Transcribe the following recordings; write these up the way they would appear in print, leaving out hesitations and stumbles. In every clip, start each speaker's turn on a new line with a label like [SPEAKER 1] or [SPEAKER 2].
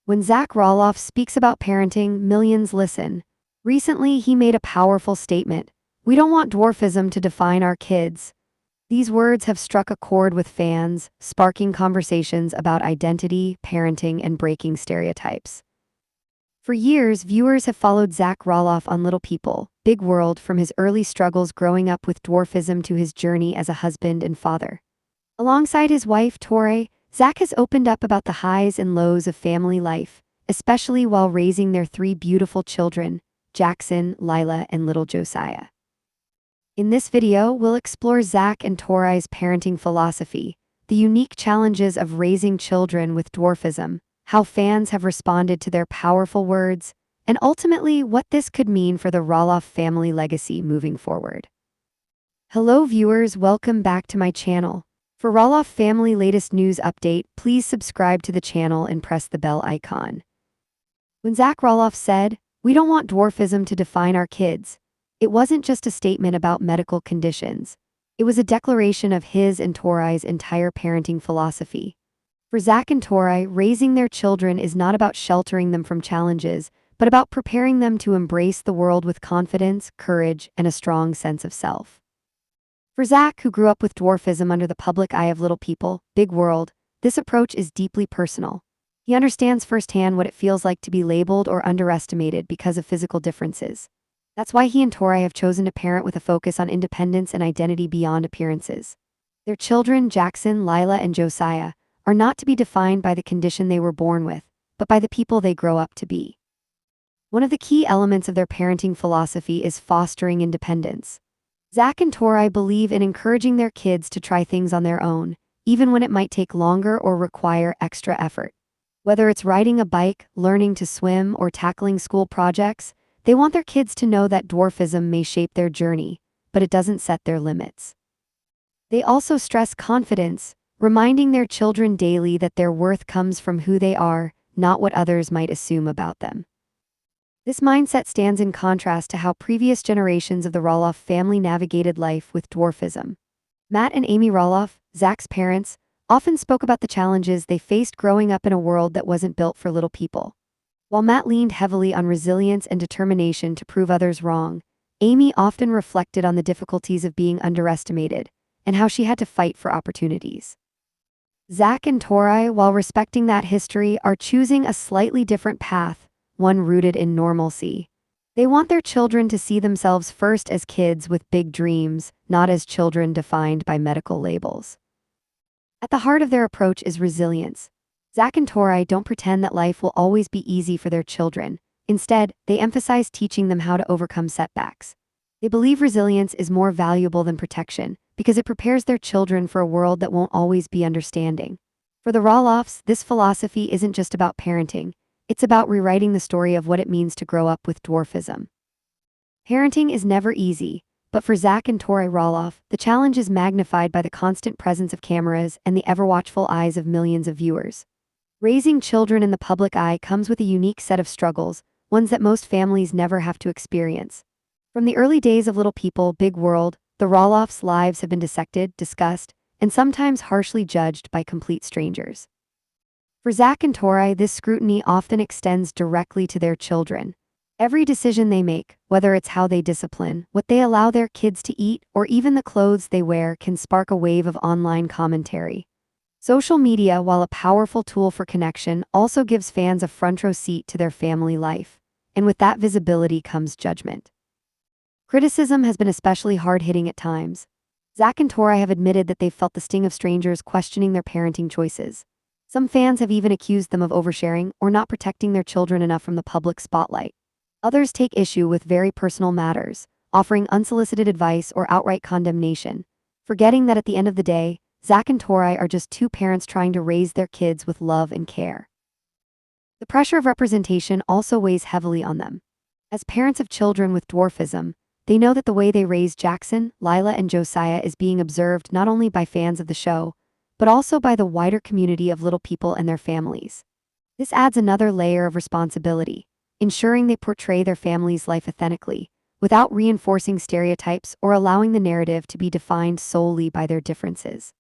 [SPEAKER 1] When Zach Roloff speaks about parenting, millions listen. Recently, he made a powerful statement. "We don't want dwarfism to define our kids." These words have struck a chord with fans, sparking conversations about identity, parenting, and breaking stereotypes. For years, viewers have followed Zach Roloff on Little People, Big World, from his early struggles growing up with dwarfism to his journey as a husband and father. Alongside his wife, Tori, Zach has opened up about the highs and lows of family life, especially while raising their three beautiful children, Jackson, Lilah, and little Josiah. In this video, we'll explore Zach and Tori's parenting philosophy, the unique challenges of raising children with dwarfism, how fans have responded to their powerful words, and ultimately what this could mean for the Roloff family legacy moving forward. Hello viewers, welcome back to my channel. For Roloff family latest news update, please subscribe to the channel and press the bell icon. When Zach Roloff said, "We don't want dwarfism to define our kids," it wasn't just a statement about medical conditions. It was a declaration of his and Tori's entire parenting philosophy. For Zach and Tori, raising their children is not about sheltering them from challenges, but about preparing them to embrace the world with confidence, courage, and a strong sense of self. For Zach, who grew up with dwarfism under the public eye of Little People, Big World, this approach is deeply personal. He understands firsthand what it feels like to be labeled or underestimated because of physical differences. That's why he and Tori have chosen to parent with a focus on independence and identity beyond appearances. Their children, Jackson, Lilah, and Josiah, are not to be defined by the condition they were born with, but by the people they grow up to be. One of the key elements of their parenting philosophy is fostering independence. Zach and Tori believe in encouraging their kids to try things on their own, even when it might take longer or require extra effort. Whether it's riding a bike, learning to swim, or tackling school projects, they want their kids to know that dwarfism may shape their journey, but it doesn't set their limits. They also stress confidence, reminding their children daily that their worth comes from who they are, not what others might assume about them. This mindset stands in contrast to how previous generations of the Roloff family navigated life with dwarfism. Matt and Amy Roloff, Zach's parents, often spoke about the challenges they faced growing up in a world that wasn't built for little people. While Matt leaned heavily on resilience and determination to prove others wrong, Amy often reflected on the difficulties of being underestimated and how she had to fight for opportunities. Zach and Tori, while respecting that history, are choosing a slightly different path, one rooted in normalcy. They want their children to see themselves first as kids with big dreams, not as children defined by medical labels. At the heart of their approach is resilience. Zach and Tori don't pretend that life will always be easy for their children. Instead, they emphasize teaching them how to overcome setbacks. They believe resilience is more valuable than protection, because it prepares their children for a world that won't always be understanding. For the Roloffs, this philosophy isn't just about parenting, it's about rewriting the story of what it means to grow up with dwarfism. Parenting is never easy, but for Zach and Tori Roloff, the challenge is magnified by the constant presence of cameras and the ever-watchful eyes of millions of viewers. Raising children in the public eye comes with a unique set of struggles, ones that most families never have to experience. From the early days of Little People, Big World, the Roloffs' lives have been dissected, discussed, and sometimes harshly judged by complete strangers. For Zach and Tori, this scrutiny often extends directly to their children. Every decision they make, whether it's how they discipline, what they allow their kids to eat, or even the clothes they wear, can spark a wave of online commentary. Social media, while a powerful tool for connection, also gives fans a front-row seat to their family life. And with that visibility comes judgment. Criticism has been especially hard-hitting at times. Zach and Tori have admitted that they've felt the sting of strangers questioning their parenting choices. Some fans have even accused them of oversharing or not protecting their children enough from the public spotlight. Others take issue with very personal matters, offering unsolicited advice or outright condemnation, forgetting that at the end of the day, Zach and Tori are just two parents trying to raise their kids with love and care. The pressure of representation also weighs heavily on them. As parents of children with dwarfism, they know that the way they raise Jackson, Lilah, and Josiah is being observed not only by fans of the show, but also by the wider community of Little People and their families. This adds another layer of responsibility, ensuring they portray their family's life authentically, without reinforcing stereotypes or allowing the narrative to be defined solely by their differences.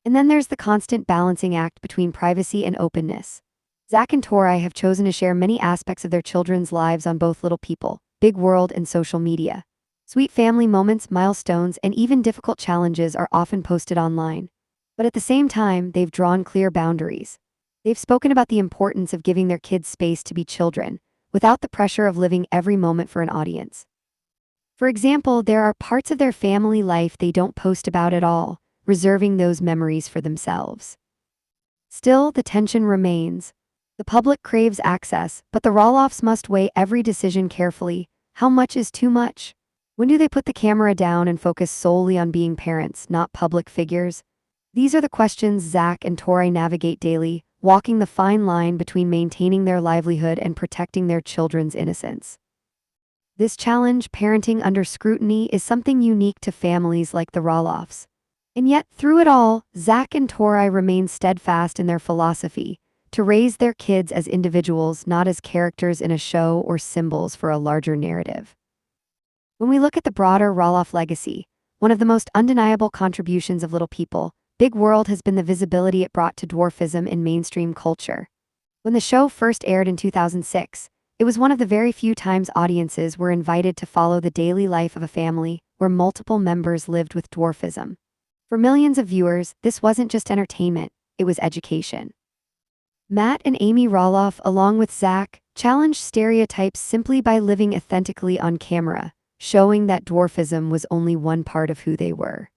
[SPEAKER 1] And then there's the constant balancing act between privacy and openness. Zach and Tori have chosen to share many aspects of their children's lives on both Little People, Big World, and social media. Sweet family moments, milestones, and even difficult challenges are often posted online. But at the same time, they've drawn clear boundaries. They've spoken about the importance of giving their kids space to be children, without the pressure of living every moment for an audience. For example, there are parts of their family life they don't post about at all, reserving those memories for themselves. Still, the tension remains. The public craves access, but the Roloffs must weigh every decision carefully. How much is too much? When do they put the camera down and focus solely on being parents, not public figures? These are the questions Zach and Tori navigate daily, walking the fine line between maintaining their livelihood and protecting their children's innocence. This challenge, parenting under scrutiny, is something unique to families like the Roloffs. And yet, through it all, Zach and Tori remain steadfast in their philosophy to raise their kids as individuals, not as characters in a show or symbols for a larger narrative. When we look at the broader Roloff legacy, one of the most undeniable contributions of Little People, Big World has been the visibility it brought to dwarfism in mainstream culture. When the show first aired in 2006, it was one of the very few times audiences were invited to follow the daily life of a family where multiple members lived with dwarfism. For millions of viewers, this wasn't just entertainment, it was education. Matt and Amy Roloff, along with Zach, challenged stereotypes simply by living authentically on camera, showing that dwarfism was only one part of who they were.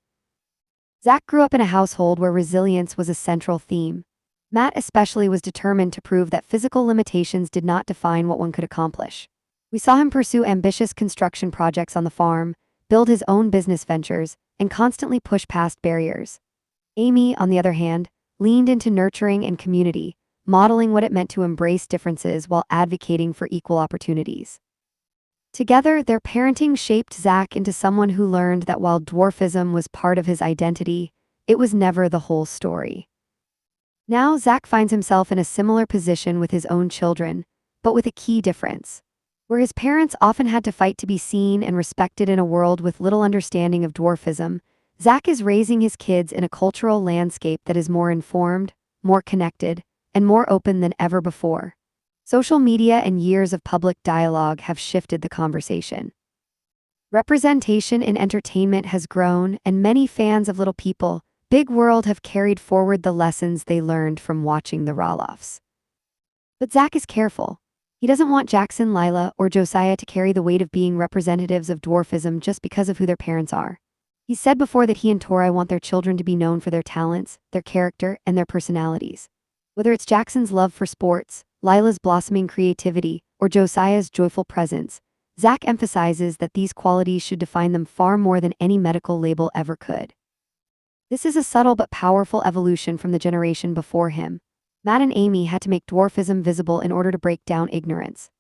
[SPEAKER 1] Zach grew up in a household where resilience was a central theme. Matt especially was determined to prove that physical limitations did not define what one could accomplish. We saw him pursue ambitious construction projects on the farm, build his own business ventures, and constantly push past barriers. Amy, on the other hand, leaned into nurturing and community, modeling what it meant to embrace differences while advocating for equal opportunities. Together, their parenting shaped Zach into someone who learned that while dwarfism was part of his identity, it was never the whole story. Now, Zach finds himself in a similar position with his own children, but with a key difference. Where his parents often had to fight to be seen and respected in a world with little understanding of dwarfism, Zach is raising his kids in a cultural landscape that is more informed, more connected, and more open than ever before. Social media and years of public dialogue have shifted the conversation. Representation in entertainment has grown, and many fans of Little People, Big World have carried forward the lessons they learned from watching the Roloffs. But Zach is careful. He doesn't want Jackson, Lilah, or Josiah to carry the weight of being representatives of dwarfism just because of who their parents are. He said before that he and Tori want their children to be known for their talents, their character, and their personalities. Whether it's Jackson's love for sports, Lilah's blossoming creativity, or Josiah's joyful presence, Zach emphasizes that these qualities should define them far more than any medical label ever could. This is a subtle but powerful evolution from the generation before him. Matt and Amy had to make dwarfism visible in order to break down ignorance.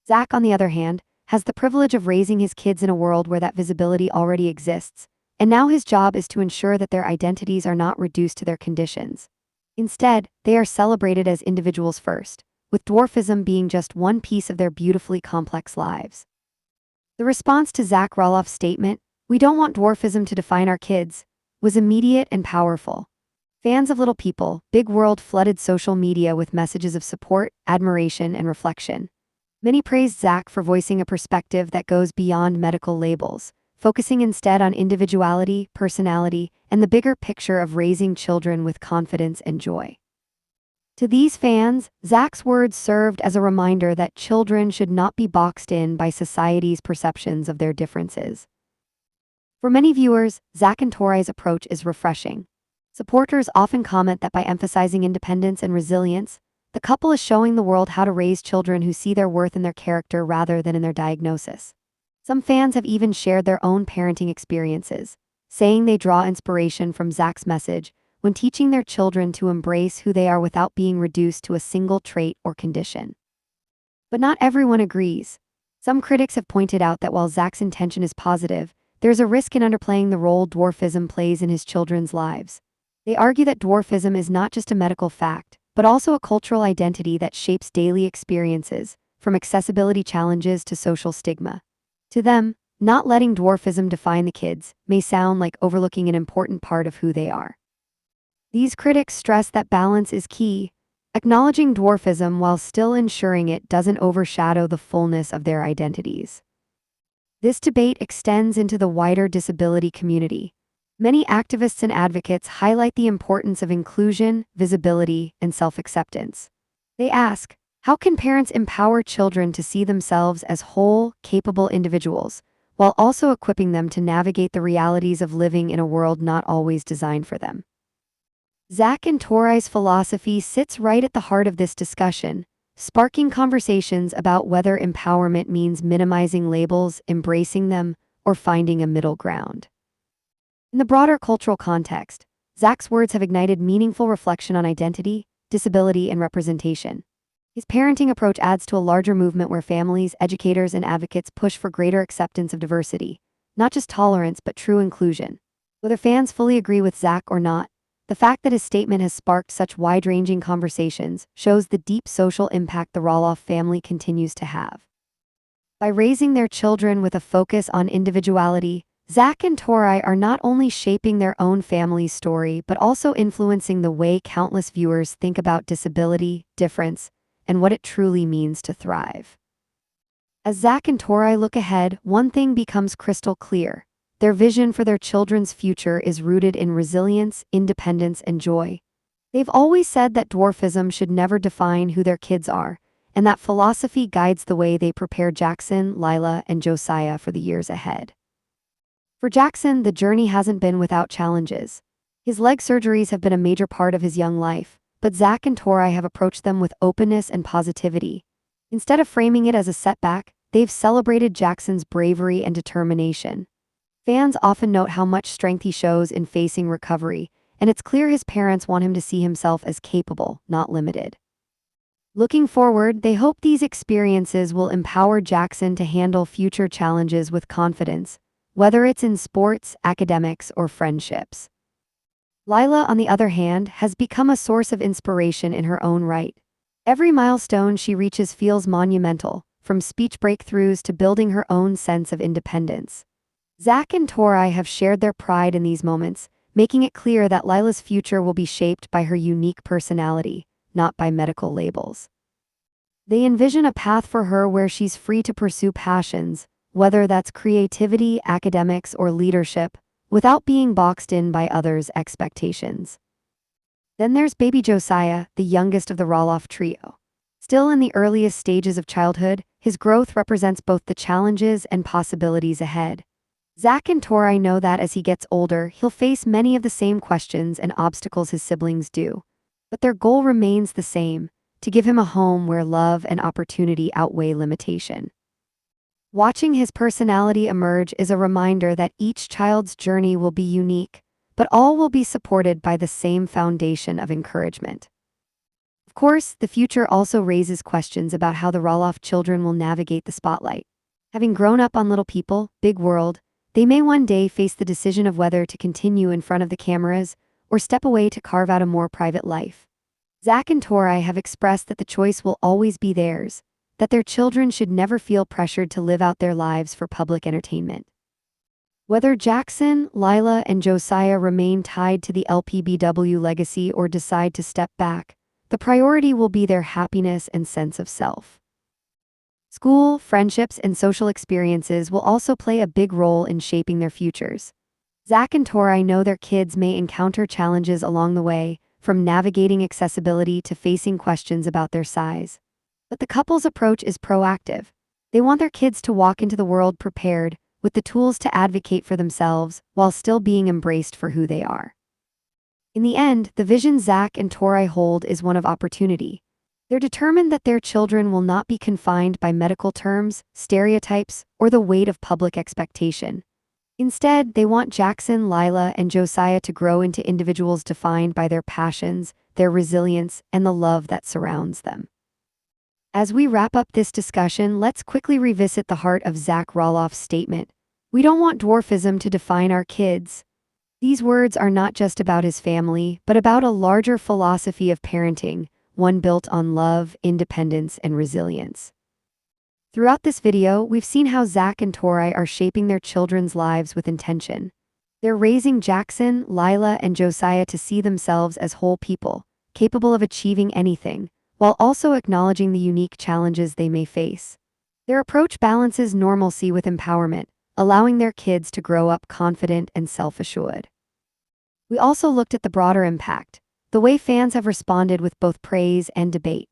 [SPEAKER 1] Zach, on the other hand, has the privilege of raising his kids in a world where that visibility already exists, and now his job is to ensure that their identities are not reduced to their conditions. Instead, they are celebrated as individuals first, with dwarfism being just one piece of their beautifully complex lives. The response to Zach Roloff's statement, "We don't want dwarfism to define our kids," was immediate and powerful. Fans of Little People, Big World flooded social media with messages of support, admiration, and reflection. Many praised Zach for voicing a perspective that goes beyond medical labels, focusing instead on individuality, personality, and the bigger picture of raising children with confidence and joy. To these fans, Zach's words served as a reminder that children should not be boxed in by society's perceptions of their differences. For many viewers, Zach and Tori's approach is refreshing. Supporters often comment that by emphasizing independence and resilience, the couple is showing the world how to raise children who see their worth in their character rather than in their diagnosis. Some fans have even shared their own parenting experiences, saying they draw inspiration from Zach's message when teaching their children to embrace who they are without being reduced to a single trait or condition. But not everyone agrees. Some critics have pointed out that while Zach's intention is positive, there's a risk in underplaying the role dwarfism plays in his children's lives. They argue that dwarfism is not just a medical fact, but also a cultural identity that shapes daily experiences, from accessibility challenges to social stigma. To them, not letting dwarfism define the kids may sound like overlooking an important part of who they are. These critics stress that balance is key. acknowledging dwarfism while still ensuring it doesn't overshadow the fullness of their identities. This debate extends into the wider disability community. Many activists and advocates highlight the importance of inclusion, visibility, and self-acceptance. They ask, how can parents empower children to see themselves as whole, capable individuals, while also equipping them to navigate the realities of living in a world not always designed for them? Zach and Tori's philosophy sits right at the heart of this discussion, sparking conversations about whether empowerment means minimizing labels, embracing them, or finding a middle ground. In the broader cultural context, Zach's words have ignited meaningful reflection on identity, disability, and representation. His parenting approach adds to a larger movement where families, educators, and advocates push for greater acceptance of diversity, not just tolerance but true inclusion. Whether fans fully agree with Zach or not, the fact that his statement has sparked such wide-ranging conversations shows the deep social impact the Roloff family continues to have. By raising their children with a focus on individuality, Zach and Tori are not only shaping their own family's story but also influencing the way countless viewers think about disability, difference, and what it truly means to thrive. As Zach and Tori look ahead, one thing becomes crystal clear. Their vision for their children's future is rooted in resilience, independence, and joy. They've always said that dwarfism should never define who their kids are, and that philosophy guides the way they prepare Jackson, Lilah, and Josiah for the years ahead. For Jackson, the journey hasn't been without challenges. His leg surgeries have been a major part of his young life, but Zach and Tori have approached them with openness and positivity. Instead of framing it as a setback, they've celebrated Jackson's bravery and determination. Fans often note how much strength he shows in facing recovery, and it's clear his parents want him to see himself as capable, not limited. Looking forward, they hope these experiences will empower Jackson to handle future challenges with confidence, whether it's in sports, academics, or friendships. Lilah, on the other hand, has become a source of inspiration in her own right. Every milestone she reaches feels monumental, from speech breakthroughs to building her own sense of independence. Zach and Tori have shared their pride in these moments, making it clear that Lilah's future will be shaped by her unique personality, not by medical labels. They envision a path for her where she's free to pursue passions, whether that's creativity, academics, or leadership, without being boxed in by others' expectations. Then there's baby Josiah, the youngest of the Roloff trio. Still in the earliest stages of childhood, his growth represents both the challenges and possibilities ahead. Zach and Tori know that as he gets older, he'll face many of the same questions and obstacles his siblings do. But their goal remains the same, to give him a home where love and opportunity outweigh limitation. Watching his personality emerge is a reminder that each child's journey will be unique, but all will be supported by the same foundation of encouragement. Of course, the future also raises questions about how the Roloff children will navigate the spotlight. Having grown up on Little People, Big World, they may one day face the decision of whether to continue in front of the cameras or step away to carve out a more private life. Zach and Tori have expressed that the choice will always be theirs, that their children should never feel pressured to live out their lives for public entertainment. Whether Jackson, Lilah, and Josiah remain tied to the LPBW legacy or decide to step back, the priority will be their happiness and sense of self. School, friendships, and social experiences will also play a big role in shaping their futures. Zach and Tori know their kids may encounter challenges along the way, from navigating accessibility to facing questions about their size. But the couple's approach is proactive. They want their kids to walk into the world prepared, with the tools to advocate for themselves, while still being embraced for who they are. In the end, the vision Zach and Tori hold is one of opportunity. They're determined that their children will not be confined by medical terms, stereotypes, or the weight of public expectation. Instead, they want Jackson, Lilah, and Josiah to grow into individuals defined by their passions, their resilience, and the love that surrounds them. As we wrap up this discussion, let's quickly revisit the heart of Zach Roloff's statement. We don't want dwarfism to define our kids. These words are not just about his family, but about a larger philosophy of parenting, one built on love, independence, and resilience. Throughout this video, we've seen how Zach and Tori are shaping their children's lives with intention. They're raising Jackson, Lilah, and Josiah to see themselves as whole people, capable of achieving anything, while also acknowledging the unique challenges they may face. Their approach balances normalcy with empowerment, allowing their kids to grow up confident and self-assured. We also looked at the broader impact, the way fans have responded with both praise and debate.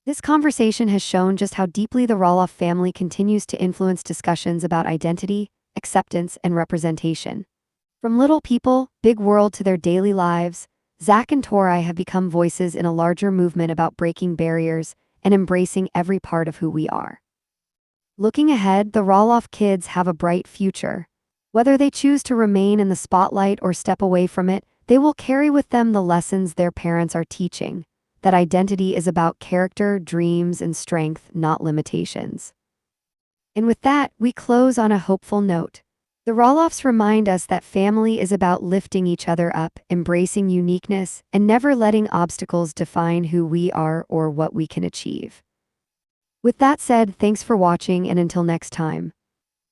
[SPEAKER 1] This conversation has shown just how deeply the Roloff family continues to influence discussions about identity, acceptance, and representation. From little people, big world to their daily lives, Zach and Tori have become voices in a larger movement about breaking barriers and embracing every part of who we are. Looking ahead, the Roloff kids have a bright future. Whether they choose to remain in the spotlight or step away from it, they will carry with them the lessons their parents are teaching, that identity is about character, dreams, and strength, not limitations. And with that, we close on a hopeful note. The Roloffs remind us that family is about lifting each other up, embracing uniqueness, and never letting obstacles define who we are or what we can achieve. With that said, thanks for watching, and until next time.